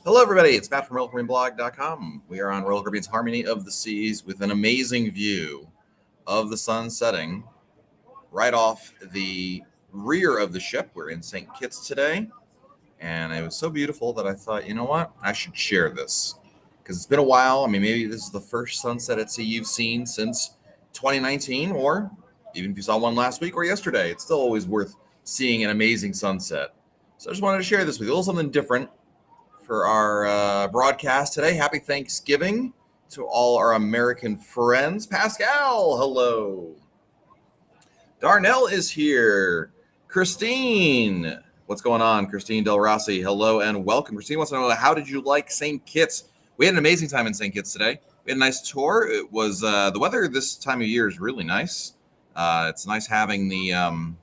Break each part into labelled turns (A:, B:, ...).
A: Hello, everybody. It's Matt from RoyalCaribbeanBlog.com. We are on Royal Caribbean's Harmony of the Seas with an amazing view of the sun setting right off the rear of the ship. We're in St. Kitts today, and it was so beautiful that I thought, you know what? I should share this because it's been a while. I mean, maybe this is the first sunset at sea you've seen since 2019, or even if you saw one last week or yesterday, it's still always worth seeing an amazing sunset. So I just wanted to share this with you, a little something different for our broadcast today. Happy Thanksgiving to all our American friends. Pascal, hello. Darnell is here. Christine, what's going on? Christine Del Rossi, hello and welcome. Christine wants to know, how did you like St. Kitts? We had an amazing time in St. Kitts today. We had a nice tour. It was the weather this time of year is really nice. It's nice having the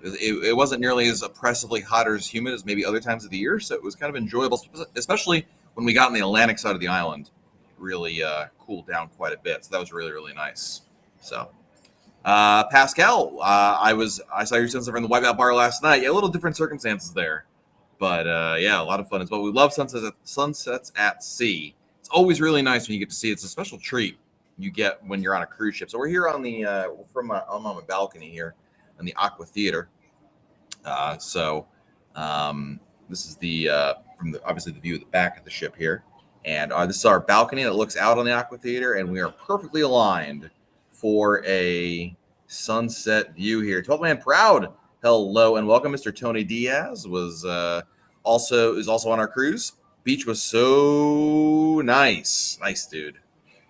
A: it wasn't nearly as oppressively hot or as humid as maybe other times of the year, so it was kind of enjoyable, especially when we got on the Atlantic side of the island. Really cooled down quite a bit, so that was really, really nice. So, Pascal, I saw your sunset from the Whiteout Bar last night. Yeah, a little different circumstances there, but yeah, a lot of fun as well. We love sunsets at sea. It's always really nice when you get to see it. It's a special treat you get when you're on a cruise ship. So we're here on the I'm on my balcony here in the Aqua Theater. This is the obviously the view of the back of the ship here, and this is our balcony that looks out on the Aqua Theater, and we are perfectly aligned for a sunset view here. 12 Man Proud, hello and welcome. Mr. Tony Diaz is also on our cruise. Beach was so nice, dude,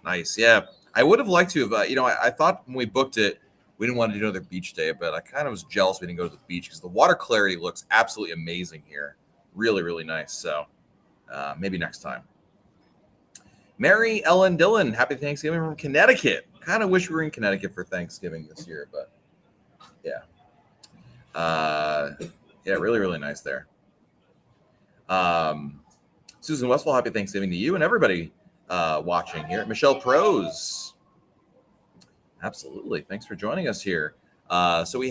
A: nice. Yeah, I would have liked to have. I thought when we booked it, we didn't want to do another beach day, but I kind of was jealous we didn't go to the beach because the water clarity looks absolutely amazing here. Really, really nice. So maybe next time. Mary Ellen Dillon, happy Thanksgiving from Connecticut. Kind of wish we were in Connecticut for Thanksgiving this year, but yeah. Really, really nice there. Susan Westfall, happy Thanksgiving to you and everybody watching here. Michelle Prose. Absolutely. Thanks for joining us here. So we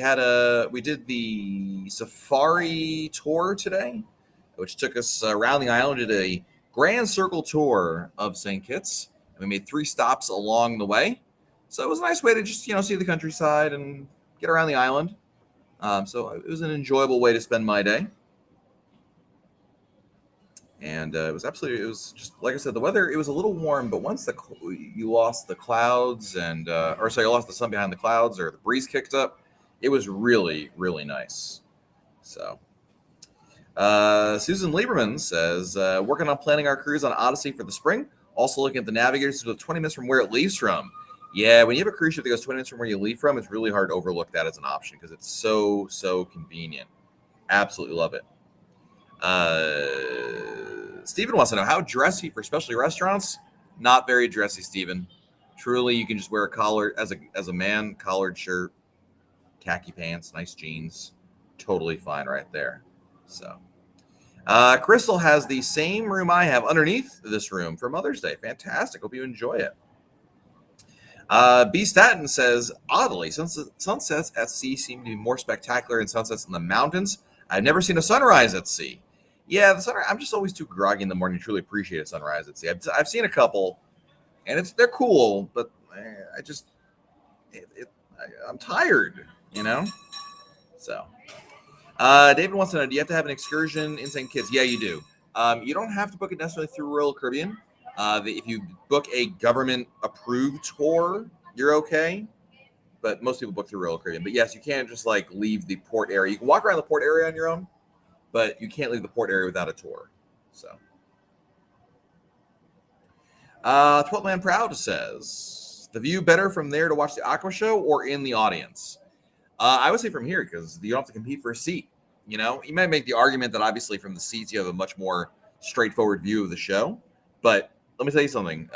A: did the safari tour today, which took us around the island, did a grand circle tour of St. Kitts. And we made 3 stops along the way. So it was a nice way to just, see the countryside and get around the island. So it was an enjoyable way to spend my day. And it was just, like I said, the weather, it was a little warm, but once you lost the clouds you lost the sun behind the clouds or the breeze kicked up, it was really, really nice. So Susan Lieberman says, working on planning our cruise on Odyssey for the spring. Also looking at the navigators with 20 minutes from where it leaves from. Yeah, when you have a cruise ship that goes 20 minutes from where you leave from, it's really hard to overlook that as an option because it's so, so convenient. Absolutely love it. Stephen wants to know, how dressy for specialty restaurants? Not very dressy, Stephen. Truly, you can just wear a collar as a man, collared shirt, khaki pants, nice jeans. Totally fine right there. So, Crystal has the same room I have underneath this room for Mother's Day. Fantastic. Hope you enjoy it. B. Staten says, oddly, sunsets at sea seem to be more spectacular than sunsets in the mountains. I've never seen a sunrise at sea. Yeah, the sunrise, I'm just always too groggy in the morning to truly appreciate a sunrise at sea. I've seen a couple, and they're cool, but I'm tired, So, David wants to know, do you have to have an excursion in St. Kitts? Yeah, you do. You don't have to book it necessarily through Royal Caribbean. If you book a government-approved tour, you're okay. But most people book through Royal Caribbean. But yes, you can't just leave the port area. You can walk around the port area on your own, but you can't leave the port area without a tour. So, 12 Man Proud says, the view better from there to watch the Aqua Show or in the audience? I would say from here because you don't have to compete for a seat. You might make the argument that obviously from the seats you have a much more straightforward view of the show. But let me tell you something.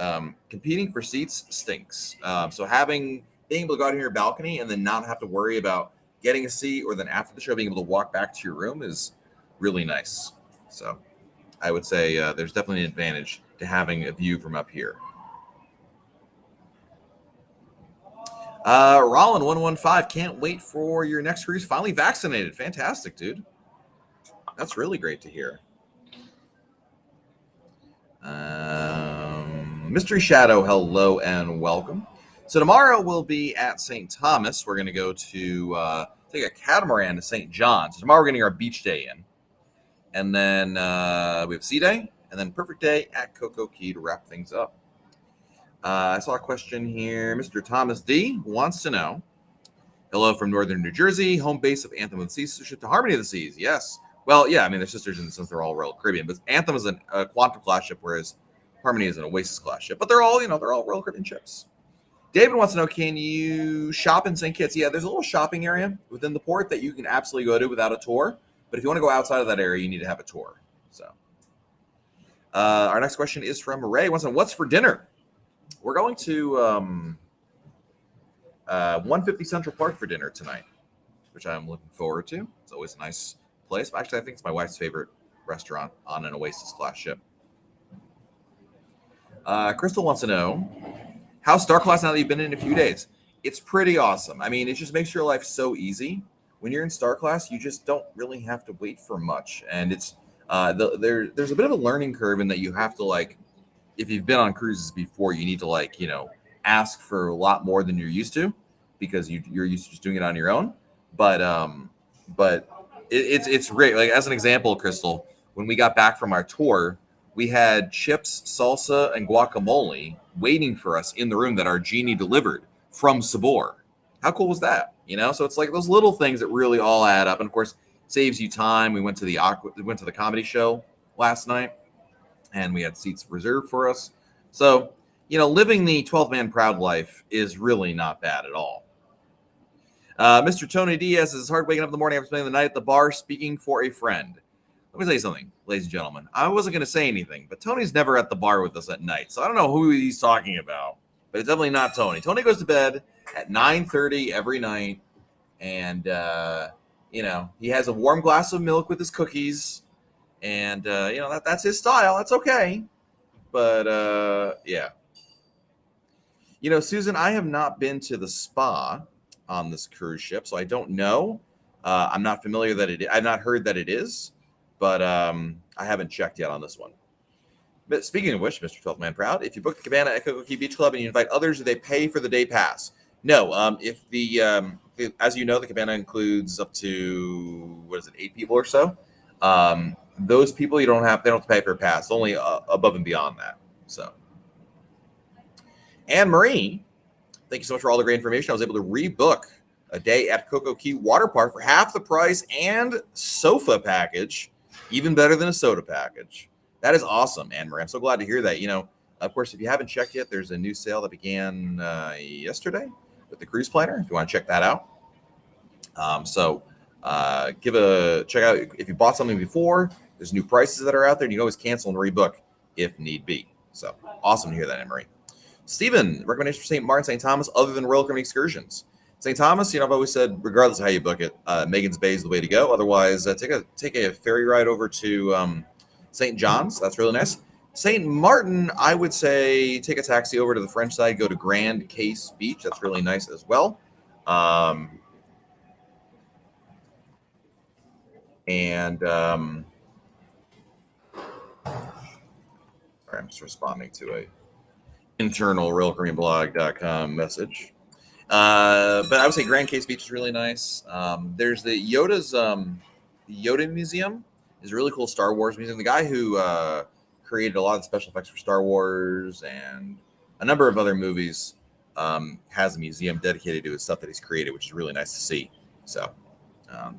A: Competing for seats stinks. So being able to go out on your balcony and then not have to worry about getting a seat or then after the show being able to walk back to your room is really nice. So I would say there's definitely an advantage to having a view from up here. Rollin 115, can't wait for your next cruise. Finally vaccinated. Fantastic, dude. That's really great to hear. Mystery Shadow, hello and welcome. So tomorrow we'll be at St. Thomas. We're going to go to take a catamaran to St. John's. So tomorrow we're going to get our beach day in. And then we have Sea Day, and then Perfect Day at Cocoa Key to wrap things up. I saw a question here. Mr. Thomas D. wants to know, hello from northern New Jersey, home base of Anthem of the Seas, sistership to Harmony of the Seas. Yes. Well, yeah, I mean, they're sisters in the sense they're all Royal Caribbean, but Anthem is a Quantum class ship, whereas Harmony is an Oasis class ship. But they're all Royal Caribbean ships. David wants to know, can you shop in St. Kitts? Yeah, there's a little shopping area within the port that you can absolutely go to without a tour. But if you want to go outside of that area, you need to have a tour. So our next question is from Ray. Wants to know, what's for dinner? We're going to 150 Central Park for dinner tonight, which I'm looking forward to. It's always a nice place. Actually, I think it's my wife's favorite restaurant on an Oasis class ship. Crystal wants to know, how's Star Class now that you've been in a few days? It's pretty awesome. I mean, it just makes your life so easy. When you're in Star Class, you just don't really have to wait for much. And it's there's a bit of a learning curve in that you have to, like, if you've been on cruises before, you need to, like, ask for a lot more than you're used to because you're used to just doing it on your own. But it's great. Like, as an example, Crystal, when we got back from our tour, we had chips, salsa, and guacamole waiting for us in the room that our genie delivered from Sabor. How cool was that? So it's like those little things that really all add up, and of course saves you time. We went to the comedy show last night, and we had seats reserved for us. So living the 12-man proud life is really not bad at all. Mr. Tony Diaz says, it's hard waking up in the morning after spending the night at the bar speaking for a friend. Let me tell you something, ladies and gentlemen. I wasn't going to say anything, but Tony's never at the bar with us at night, so I don't know who he's talking about, but it's definitely not Tony. Tony goes to bed at 9:30 every night, and he has a warm glass of milk with his cookies, and that's his style. That's okay, but yeah. Susan, I have not been to the spa on this cruise ship, so I don't know. I'm not familiar that I've not heard that it is, but I haven't checked yet on this one. But speaking of which, Mr. 12 Man Proud, if you book the cabana at Cocoa Key Beach Club and you invite others, do they pay for the day pass? No. If as you know, the cabana includes up to 8 people or so. Those people they don't have to pay for a pass, only above and beyond that. So, Anne Marie, thank you so much for all the great information. I was able to rebook a day at Cocoa Key Water Park for half the price and sofa package, even better than a soda package. That is awesome, Anne Marie. I'm so glad to hear that. Of course, if you haven't checked yet, there's a new sale that began yesterday with the Cruise Planner, if you want to check that out. Give a check out. If you bought something before, there's new prices that are out there, and you can always cancel and rebook if need be. So awesome to hear that, Anne Marie. Stephen, recommendation for St. Martin, St. Thomas, other than Royal Caribbean excursions. St. Thomas, I've always said, regardless of how you book it, Megan's Bay is the way to go. Otherwise, take a ferry ride over to St. John's. That's really nice. St. Martin, I would say take a taxi over to the French side, go to Grand Case Beach. That's really nice as well. Sorry, I'm just responding to a internal RoyalCaribbeanBlog.com message. But I would say Grand Case Beach is really nice. There's the Yoda Museum is a really cool Star Wars museum. The guy who created a lot of the special effects for Star Wars and a number of other movies has a museum dedicated to his stuff that he's created, which is really nice to see. So,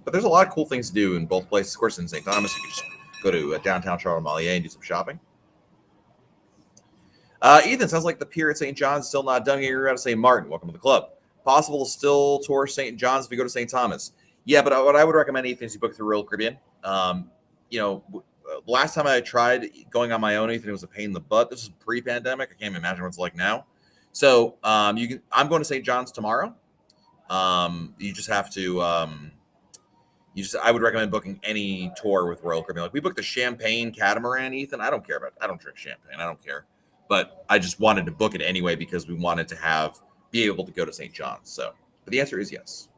A: but there's a lot of cool things to do in both places. Of course, in St. Thomas, you can just go to downtown Charles-Molière and do some shopping. Ethan, sounds like the pier at St. John's is still not done. You're out of St. Martin. Welcome to the club. Possible to still tour St. John's if you go to St. Thomas. Yeah, but what I would recommend, Ethan, is you book through Royal Caribbean. Last time I tried going on my own, Ethan, it was a pain in the butt. This is pre-pandemic. I can't even imagine what it's like now. So I'm going to St. John's tomorrow. You just have to. I would recommend booking any tour with Royal Caribbean. Like we booked the Champagne Catamaran, Ethan. I don't drink champagne. I don't care. But I just wanted to book it anyway because we wanted to be able to go to St. John's. So, but the answer is yes.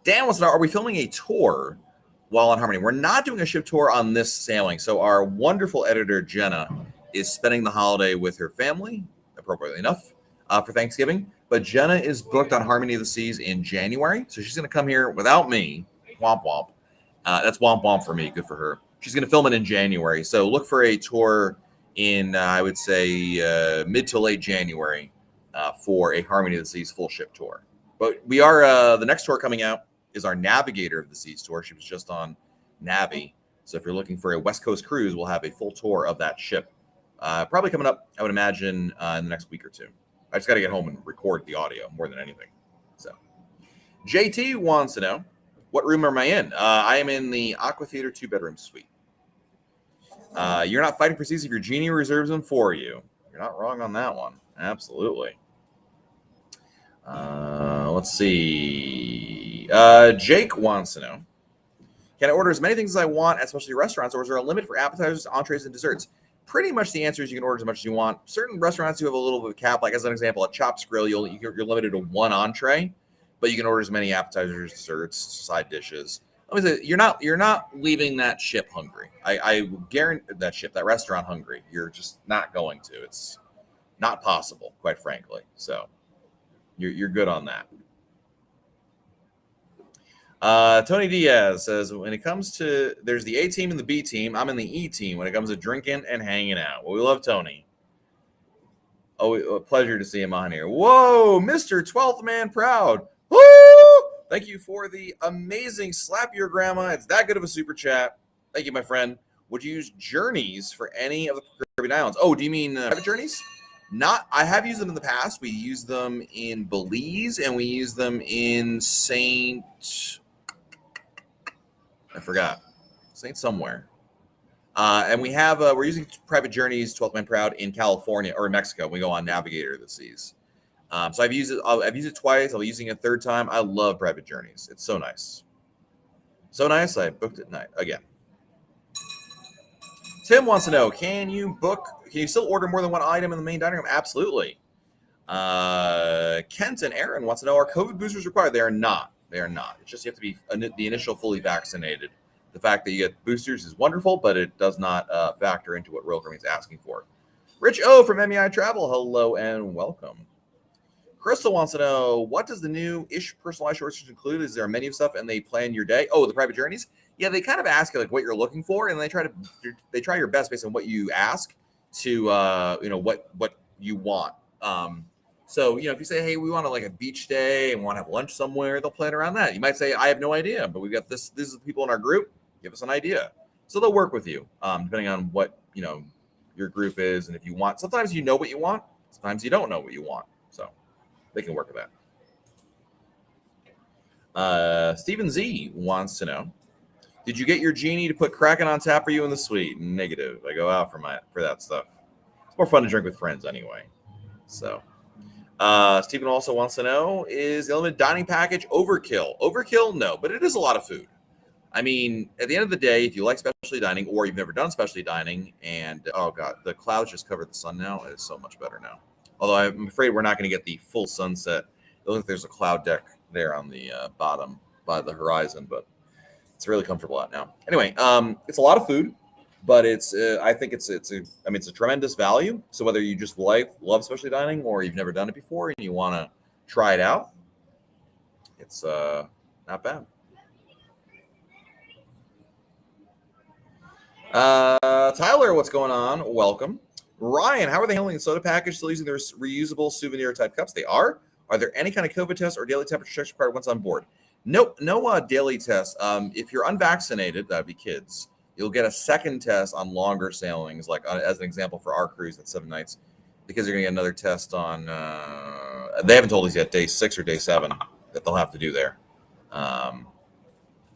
A: Dan wants to know, are we filming a tour while on Harmony. We're not doing a ship tour on this sailing. So our wonderful editor, Jenna, is spending the holiday with her family, appropriately enough, for Thanksgiving. But Jenna is booked on Harmony of the Seas in January. So she's going to come here without me. Womp womp. That's womp womp for me. Good for her. She's going to film it in January. So look for a tour in, I would say, mid to late January for a Harmony of the Seas full ship tour. But we are, the next tour coming out is our Navigator of the Seas tour. She was just on Navi. So if you're looking for a West Coast cruise, we'll have a full tour of that ship. Probably coming up, I would imagine, in the next week or two. I just got to get home and record the audio more than anything. So JT wants to know, what room am I in? I am in the Aqua Theater 2-bedroom suite. You're not fighting for seats if your genie reserves them for you. You're not wrong on that one. Absolutely. Let's see. Jake wants to know, can I order as many things as I want at specialty restaurants, or is there a limit for appetizers, entrees, and desserts? Pretty much the answer is you can order as much as you want. Certain restaurants do have a little bit of a cap. Like as an example, at Chops Grill, you're limited to one entree, but you can order as many appetizers, desserts, side dishes. Let me say, you're not leaving that ship hungry. I guarantee that restaurant hungry. You're just not going to. It's not possible, quite frankly. So you're good on that. Tony Diaz says, when it comes to, there's the A team and the B team. I'm in the E team when it comes to drinking and hanging out. Well, we love Tony. Oh, a pleasure to see him on here. Whoa, Mr. 12th Man Proud. Woo! Thank you for the amazing slap your grandma. It's that good of a super chat. Thank you, my friend. Would you use Journeys for any of the Caribbean islands? Oh, do you mean private Journeys? Not. I have used them in the past. We use them in Belize and we use them in I forgot. Saint somewhere. And we have, we're using private Journeys, 12th Man Proud in California or Mexico. We go on Navigator of the Seas. So I've used it twice. I'll be using it a third time. I love private Journeys. It's so nice. So nice. I booked it again. Tim wants to know, can you still order more than one item in the main dining room? Absolutely. Kent and Aaron wants to know, are COVID boosters required? They are not. They are not. It's just you have to be the initial fully vaccinated. The fact that you get boosters is wonderful, but it does not factor into what Royal Caribbean is asking for. Rich O from MEI Travel, hello and welcome. Crystal wants to know, what does the new personalized short search include? Is there a menu of stuff and they plan your day? Oh, the private Journeys? Yeah, they kind of ask you like what you're looking for, and they try your best based on what you ask to what you want. So, if you say, hey, we want a beach day and want to have lunch somewhere, they'll plan around that. You might say, I have no idea, but we've got this. This is the people in our group. Give us an idea. So they'll work with you, depending on what, your group is. And if you want, sometimes you know what you want. Sometimes you don't know what you want. So they can work with that. Stephen Z wants to know, did you get your genie to put Kraken on tap for you in the suite? Negative. I go out for that stuff. It's more fun to drink with friends anyway. So. Stephen also wants to know, is the limited dining package overkill? Overkill? No, but it is a lot of food. I mean, at the end of the day, if you like specialty dining or you've never done specialty dining and, oh God, the clouds just covered the sun now. It is so much better now. Although I'm afraid we're not going to get the full sunset. It looks like there's a cloud deck there on the bottom by the horizon, but it's really comfortable out now. Anyway, it's a lot of food. But I think it's a tremendous value. So whether you just love specialty dining or you've never done it before and you want to try it out, it's not bad. Tyler, what's going on? Welcome. Ryan, how are they handling the soda package? Still using their reusable souvenir type cups? They are. Are there any kind of COVID tests or daily temperature checks required once on board? Nope, no daily tests. If you're unvaccinated, that'd be kids. You'll get a second test on longer sailings, like as an example for our cruise at 7 nights, because you're going to get another test on, they haven't told us yet, day 6 or day 7 that they'll have to do there.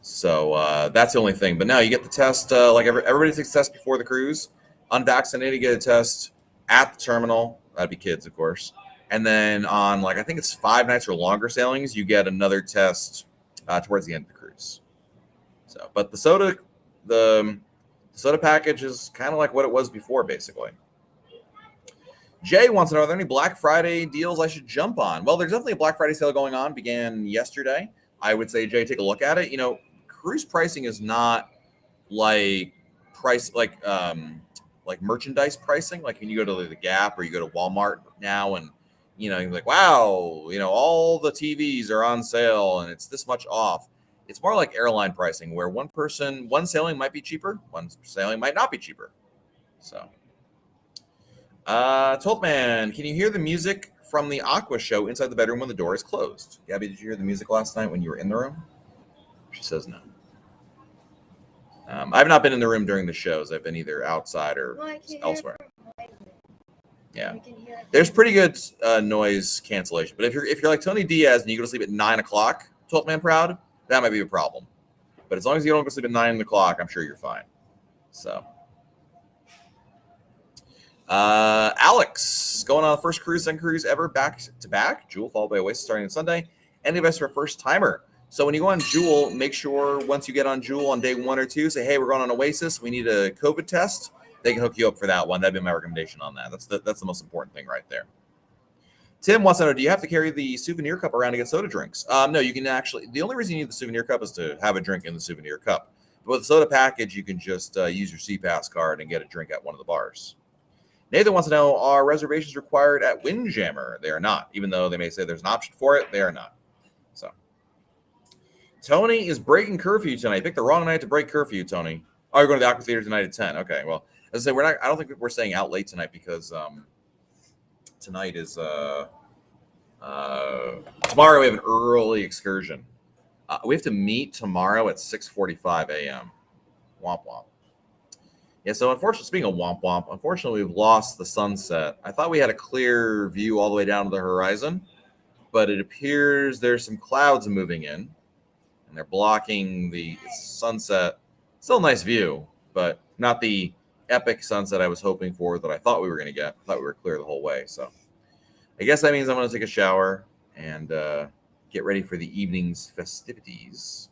A: So that's the only thing. But now you get the test, like everybody takes a test before the cruise. Unvaccinated, get a test at the terminal. That'd be kids, of course. And then on, I think it's 5 nights or longer sailings, you get another test towards the end of the cruise. So, but the soda package is kind of like what it was before, basically. Jay wants to know, are there any Black Friday deals I should jump on? Well, there's definitely a Black Friday sale going on. Began yesterday. I would say, Jay, take a look at it. cruise pricing is not like like merchandise pricing. Like when you go to the Gap or you go to Walmart now, and you're like, wow, all the TVs are on sale and it's this much off. It's more like airline pricing, where one sailing might be cheaper, one sailing might not be cheaper. So, Toltman, can you hear the music from the Aqua show inside the bedroom when the door is closed? Gabby, did you hear the music last night when you were in the room? She says no. I've not been in the room during the shows. I've been either outside or elsewhere. Yeah, there's pretty good noise cancellation. But if you're like Tony Diaz and you go to sleep at 9 o'clock, 12 man proud, that might be a problem. But as long as you don't go to sleep at 9 o'clock, I'm sure you're fine. So, Alex, going on the first second cruise ever back to back. Jewel followed by Oasis starting on Sunday. Any advice for a first timer? So when you go on Jewel, make sure once you get on Jewel on day 1 or 2, say, hey, we're going on Oasis. We need a COVID test. They can hook you up for that one. That'd be my recommendation on that. That's the most important thing right there. Tim wants to know, do you have to carry the souvenir cup around to get soda drinks? No, you can actually. The only reason you need the souvenir cup is to have a drink in the souvenir cup. But with the soda package, you can just use your CPass card and get a drink at one of the bars. Nathan wants to know, are reservations required at Windjammer? They are not. Even though they may say there's an option for it, they are not. So, Tony is breaking curfew tonight. You picked the wrong night to break curfew, Tony. Oh, you're going to the Aqua Theater tonight at 10. Okay, well, as I say, I don't think we're staying out late tonight because tonight is tomorrow we have an early excursion. We have to meet tomorrow at 6:45 a.m. Womp womp. Yeah, so unfortunately, speaking of womp womp, unfortunately we've lost the sunset. I thought we had a clear view all the way down to the horizon, but it appears there's some clouds moving in, and they're blocking the sunset. Still a nice view, but not the epic sunset I was hoping for that I thought we were going to get. I thought we were clear the whole way. So I guess that means I'm going to take a shower and get ready for the evening's festivities.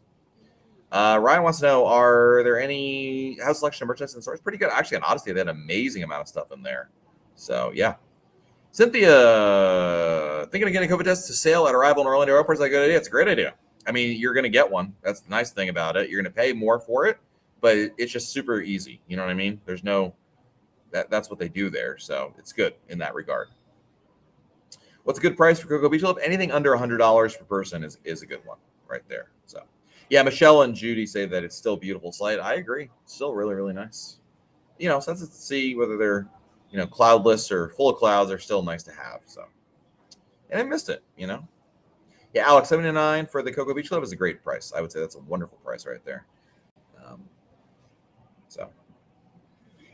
A: Ryan wants to know, are there any house selection of merchandise in the store? It's pretty good. Actually, on Odyssey, they had an amazing amount of stuff in there. So, yeah. Cynthia, thinking of getting a COVID test to sail at arrival in Orlando Airport is a good idea. It's a great idea. I mean, you're going to get one. That's the nice thing about it. You're going to pay more for it, but it's just super easy. You know what I mean? There's no that's what they do there. So it's good in that regard. What's a good price for Cocoa Beach Club? Anything under $100 per person is a good one right there. So, yeah, Michelle and Judy say that it's still a beautiful sight. I agree. It's still really, really nice. Sunsets to see, whether they're, cloudless or full of clouds, are still nice to have. So, and I missed it, Yeah, Alex, $79 for the Cocoa Beach Club is a great price. I would say that's a wonderful price right there.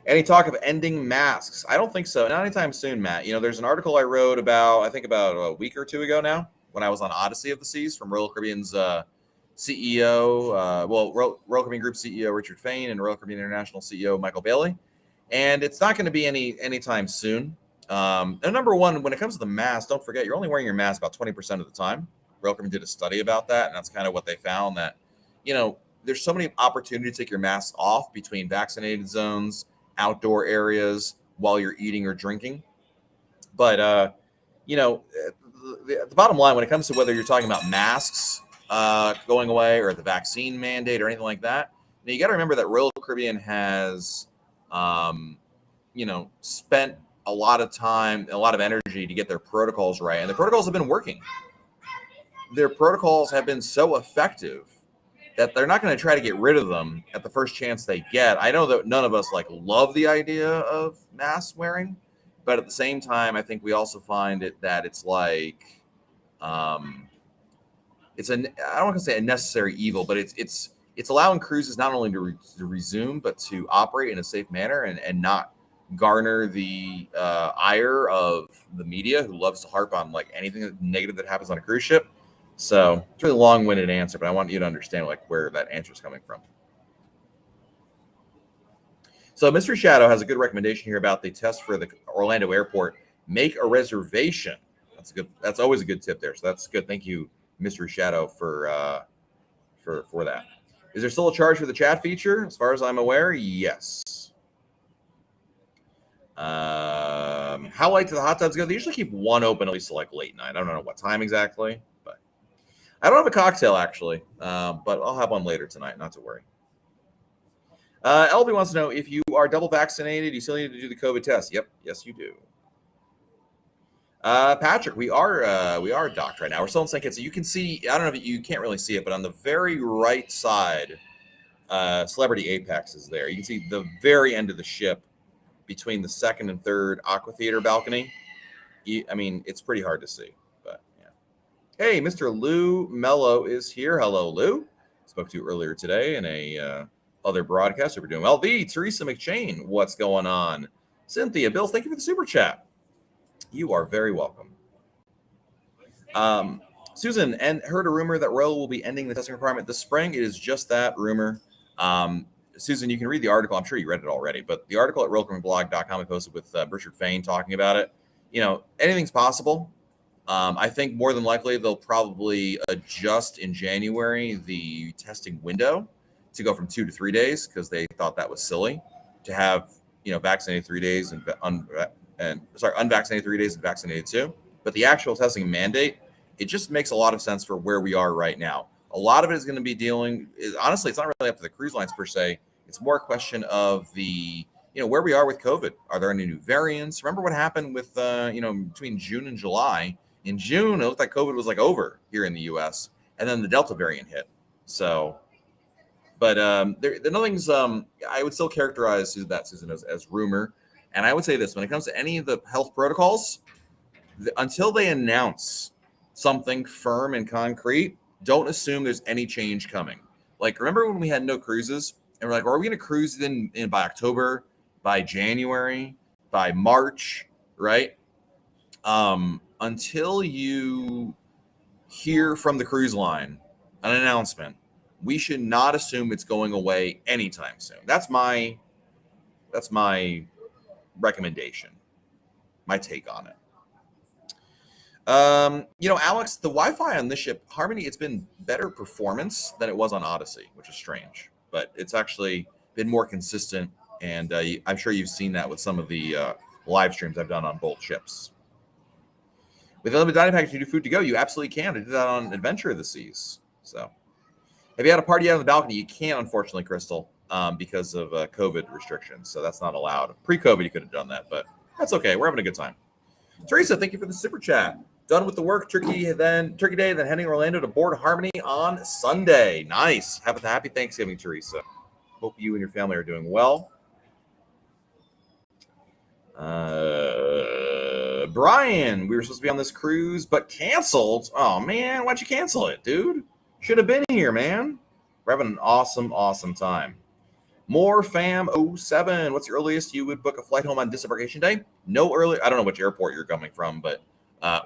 A: Any talk of ending masks? I don't think so. Not anytime soon, Matt. There's an article I wrote about a week or two ago now, when I was on Odyssey of the Seas, from Royal Caribbean's CEO, Royal Caribbean Group CEO Richard Fain and Royal Caribbean International CEO Michael Bailey. And it's not going to be anytime soon. And number one, when it comes to the mask, don't forget, you're only wearing your mask about 20% of the time. Royal Caribbean did a study about that, and that's kind of what they found, that, there's so many opportunities to take your mask off between vaccinated zones, outdoor areas, while you're eating or drinking. But, the bottom line, when it comes to whether you're talking about masks going away or the vaccine mandate or anything like that, you got to remember that Royal Caribbean has, spent a lot of time, a lot of energy to get their protocols right. And the protocols have been working. Their protocols have been so effective that they're not going to try to get rid of them at the first chance they get. I know that none of us love the idea of mask wearing, but at the same time, I think we also find that it's I don't want to say a necessary evil, but it's allowing cruises not only to resume, but to operate in a safe manner and not garner the ire of the media, who loves to harp on anything negative that happens on a cruise ship. So it's a really long-winded answer, but I want you to understand where that answer is coming from. So Mystery Shadow has a good recommendation here about the test for the Orlando Airport. Make a reservation. That's always a good tip there. So that's good. Thank you, Mystery Shadow, for that. Is there still a charge for the chat feature? As far as I'm aware, yes. How late do the hot tubs go? They usually keep one open at least till late night. I don't know what time exactly, but I don't have a cocktail actually, but I'll have one later tonight. Not to worry. LB wants to know if you are double vaccinated, you still need to do the COVID test. Yep, yes you do. Patrick, we are docked right now. We're still in St. Kitts. So you can see, I don't know if you can't really see it, but on the very right side, Celebrity Apex is there. You can see the very end of the ship between the second and third Aqua Theater balcony. I mean, it's pretty hard to see, but yeah. Hey, Mr. Lou Mello is here. Hello, Lou. Spoke to you earlier today in a other broadcast. We're doing well. Teresa McChain, what's going on? Cynthia, Bill, thank you for the super chat. You are very welcome. Susan, and heard a rumor that Royal will be ending the testing requirement this spring. It is just that rumor. Susan, you can read the article. I'm sure you read it already, but the article at royalcaribbeanblog.com I posted with Richard Fain talking about it. You know, anything's possible. I think more than likely they'll probably adjust in January the testing window to go from 2 to 3 days because they thought that was silly to have, you know, vaccinated 3 days and unvaccinated 3 days and vaccinated 2. But the actual testing mandate, it just makes a lot of sense for where we are right now. A lot of it is going to be honestly, it's not really up to the cruise lines per se. It's more a question of where we are with COVID. Are there any new variants? Remember what happened with, between June and July? In June, it looked like COVID was like over here in the U.S. and then the Delta variant hit. So, but nothing's. I would still characterize that, Susan, as rumor. And I would say this: when it comes to any of the health protocols, until they announce something firm and concrete, don't assume there's any change coming. Like, remember when we had no cruises, and we're like, are we going to cruise in by October, by January, by March, right? Until you hear from the cruise line an announcement, we should not assume it's going away anytime soon. That's my recommendation, my take on it. Alex, the Wi-Fi on this ship, Harmony, it's been better performance than it was on Odyssey, which is strange, but it's actually been more consistent. And I'm sure you've seen that with some of the live streams I've done on both ships. With a limited dining package, you do food to go. You absolutely can. I did that on Adventure of the Seas. So, have you had a party out on the balcony? You can't, unfortunately, Crystal, because of COVID restrictions. So that's not allowed. Pre-COVID, you could have done that, but that's okay. We're having a good time. Teresa, thank you for the super chat. Done with the work, Turkey Day, then heading Orlando to board Harmony on Sunday. Nice. Have a happy Thanksgiving, Teresa. Hope you and your family are doing well. Brian, we were supposed to be on this cruise, but canceled. Oh, man, why'd you cancel it, dude? Should have been here, man. We're having an awesome, awesome time. More Fam 07. What's the earliest you would book a flight home on disembarkation day? No early. I don't know which airport you're coming from, but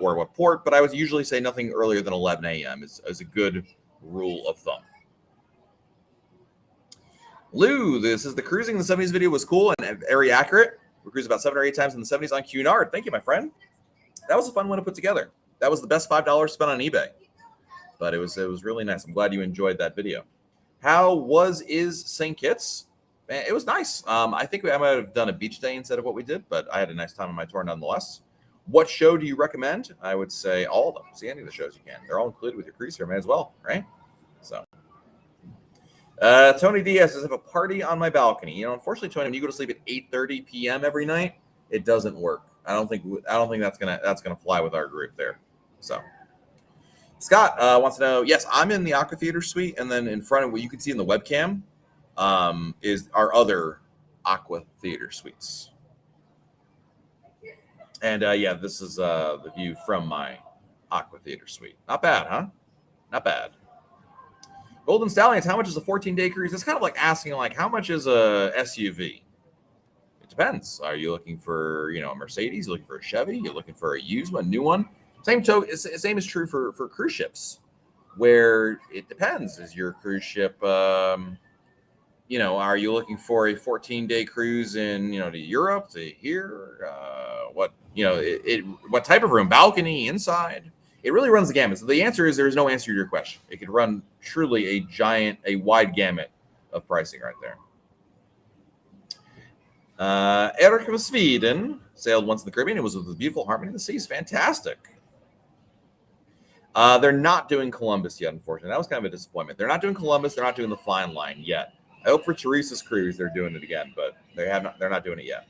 A: or what port, but I would usually say nothing earlier than 11 a.m. is a good rule of thumb. Lou, this is the cruising in the 70s video was cool and very accurate. We cruised about 7 or 8 times in the 70s on Cunard. Thank you, my friend. That was a fun one to put together. That was the best $5 spent on eBay. But it was really nice. I'm glad you enjoyed that video. How is St. Kitts? Man, it was nice. I think I might have done a beach day instead of what we did, but I had a nice time on my tour nonetheless. What show do you recommend? I would say all of them. See any of the shows you can. They're all included with your cruise here, man, as well, right? So, Tony Diaz says, I have a party on my balcony. You know, unfortunately, Tony, when you go to sleep at 8:30 p.m. every night, it doesn't work. I don't think that's gonna fly with our group there. So, Scott wants to know. Yes, I'm in the Aqua Theater suite, and then in front of what you can see in the webcam is our other Aqua Theater suites. And this is the view from my Aqua Theater suite. Not bad, huh? Not bad. Golden Stallions, how much is a 14-day cruise? It's kind of like asking, like, how much is a SUV? It depends. Are you looking for, a Mercedes? You're looking for a Chevy? You're looking for a used one, new one? Same is true for cruise ships, where it depends. Is your cruise ship, are you looking for a 14-day cruise in, to Europe, to here? What type of room? Balcony, inside? It really runs the gamut. So the answer is there is no answer to your question. It could run truly a wide gamut of pricing right there. Eric from Sweden sailed once in the Caribbean. It was with the beautiful Harmony of the Seas. Fantastic. They're not doing Columbus yet, unfortunately. That was kind of a disappointment. They're not doing Columbus. They're not doing the Fine Line yet. I hope for Teresa's cruise they're doing it again, but they're not doing it yet.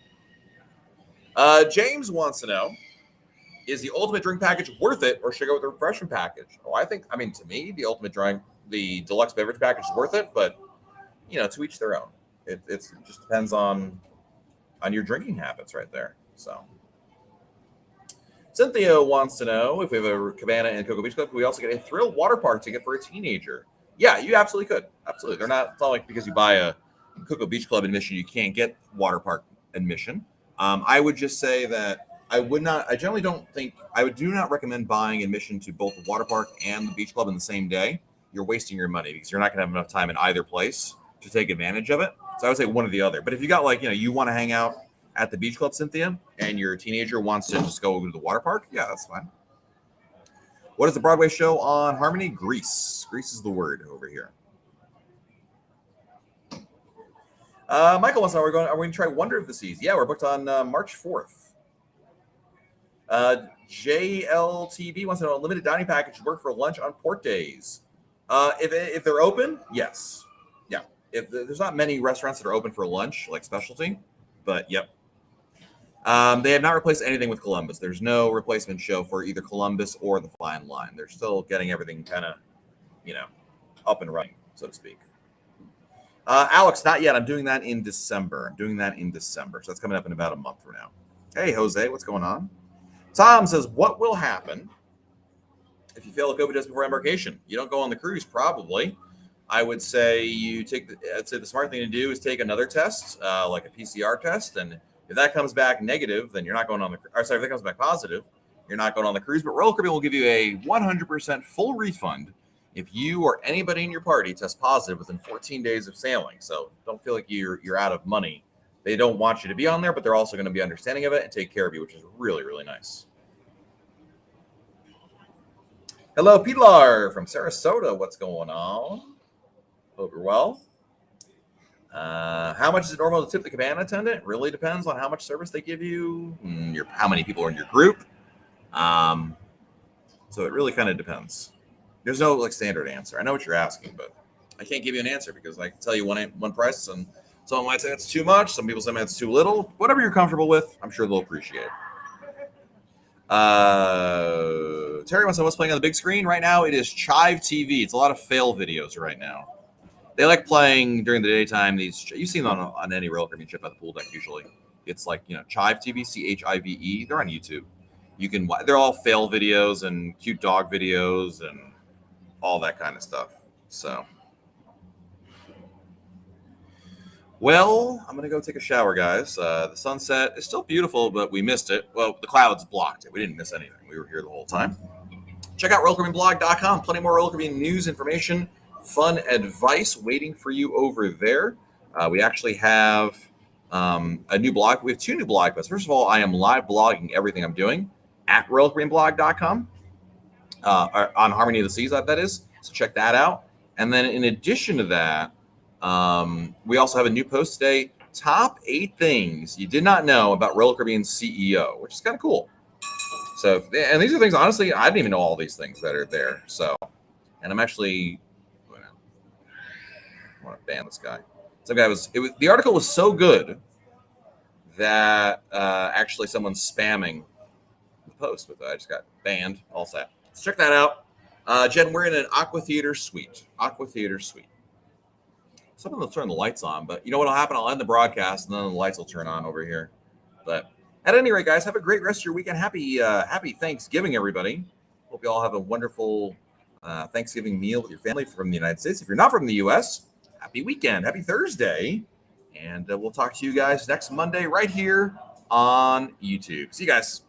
A: James wants to know, is the ultimate drink package worth it, or should I go with the refreshment package? Oh, to me, the deluxe beverage package is worth it, but to each their own. It just depends on your drinking habits right there. So Cynthia wants to know if we have a Cabana and Cocoa Beach Club, can we also get a Thrill water park ticket for a teenager? Yeah, you absolutely could. Absolutely. It's not like because you buy a Cocoa Beach Club admission, you can't get water park admission. I would just say that I do not recommend buying admission to both the water park and the beach club in the same day. You're wasting your money because you're not going to have enough time in either place to take advantage of it. So I would say one or the other. But if you got you want to hang out at the beach club, Cynthia, and your teenager wants to just go to the water park, yeah, that's fine. What is the Broadway show on Harmony? Grease. Grease is the word over here. Michael wants to know, are we going to try Wonder of the Seas? Yeah, we're booked on March 4th. JLTB wants to know, limited dining package work for lunch on port days. If they're open, yes. Yeah. If there's not many restaurants that are open for lunch, like specialty, but yep. They have not replaced anything with Columbus. There's no replacement show for either Columbus or the Fine Line. They're still getting everything kind of, up and running, so to speak. Alex, not yet. I'm doing that in December. So that's coming up in about a month from now. Hey, Jose, what's going on? Tom says, what will happen if you fail a COVID test before embarkation? You don't go on the cruise, probably. I would say the smart thing to do is take another test, like a PCR test, and if that comes back negative, then you're not going on if that comes back positive, you're not going on the cruise. But Royal Caribbean will give you a 100% full refund if you or anybody in your party test positive within 14 days of sailing. So don't feel like you're out of money. They don't want you to be on there, but they're also going to be understanding of it and take care of you, which is really, really nice. Hello, Pilar from Sarasota. What's going on? Hope you're well. How much is it normal to tip the cabana attendant? It really depends on how much service they give you, how many people are in your group. So it really kind of depends. There's no standard answer. I know what you're asking, but I can't give you an answer because I can tell you one price, and someone might say it's too much. Some people say it's too little. Whatever you're comfortable with, I'm sure they'll appreciate it. Terry wants to know what's playing on the big screen right now. It is Chive TV. It's a lot of fail videos right now. They like playing during the daytime. You've seen them on any Royal Caribbean ship at the pool deck usually. It's Chive TV, CHIVE. They're on YouTube. They're all fail videos and cute dog videos and all that kind of stuff. So, well, I'm gonna go take a shower, guys. The sunset is still beautiful, but we missed it. Well, the clouds blocked it. We didn't miss anything. We were here the whole time. Check out RoyalCaribbeanBlog.com. Plenty more Royal Caribbean news, information, fun advice waiting for you over there. We actually have a new blog. We have 2 new blog posts. First of all, I am live blogging everything I'm doing at RoyalCaribbeanBlog.com on Harmony of the Seas, that is. So check that out. And then in addition to that, we also have a new post today, top 8 things you did not know about Royal Caribbean's CEO, which is kind of cool. So, and these are things, honestly, I didn't even know all these things that are there. So, and I'm actually, I want to ban this guy. The article was so good that actually someone's spamming the post with it. I just got banned, all set. Let's check that out. Jen, we're in an Aqua Theater suite. Someone will turn the lights on, but you know what'll happen? I'll end the broadcast and then the lights will turn on over here. But at any rate, guys, have a great rest of your weekend. Happy Thanksgiving, everybody. Hope you all have a wonderful Thanksgiving meal with your family from the United States. If you're not from the U.S., happy weekend. Happy Thursday. And we'll talk to you guys next Monday right here on YouTube. See you guys.